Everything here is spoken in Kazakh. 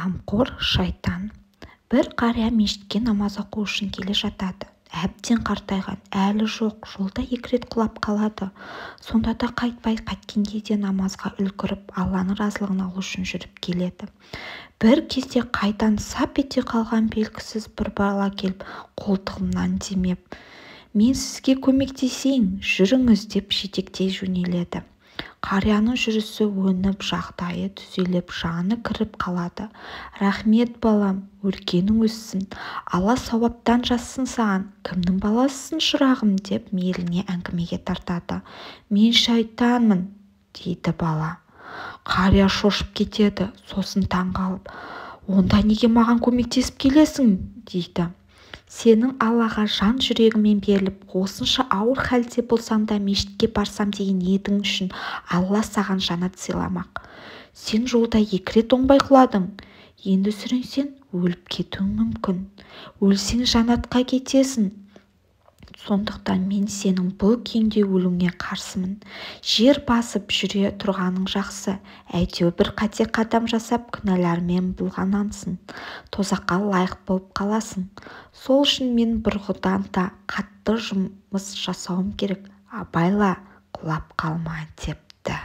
қамқор шайтан. Бір қария мешітке намаз оқу үшін келе жатады. Әбден қартайған, әлі жоқ, жолда 2 рет құлап қалады. Сонда да қайткен кезде намазға үлгіріп, Алланың разылығын алу үшін жүріп келеді. Бір кезде қайдан сап ете қалған белгісіз бір бала келіп, қолтығымнан демеп, «Мен сізге көмектесейін, жүріңіз» деп жетектей жөнеледі. Қарияның жүрісі өніп, жағдайы түзеліп, жаны кіріп қалады. «Рахмет балам, өркенің өссін, Алла сауаптан жазсын саған, кімнің баласысың шырағым» деп мейірлене әңгімеге тартады. «Мен шайтанмын» дейді бала. Қария шошып кетеді, сосын таңғалып, «Онда неге маған көмектесіп келесің?» дейді. «Сенің Аллаға жан жүрегімен беріліп, осынша ауыр халде болсаң да мешітке барсам деген ниетің үшін Алла саған жанат сыйламақ. Сен жолда 2 рет оңбай құладың. Енді сүрінсең, өліп кетуің мүмкін. Өлсең жанатқа кетесің. Сондықтан мен сенің бұл күйіңде өлуіңе қарсымын. Жер басып жүре тұрғаның жақсы. Әйтеуір бір қате қадам жасап, күнәлармен былғанансың. Тозаққа лайық болып қаласың. Сол үшін мен бұрынғыдан да қатты жұмыс жасауым керек. Абайла, құлап қалма» депті.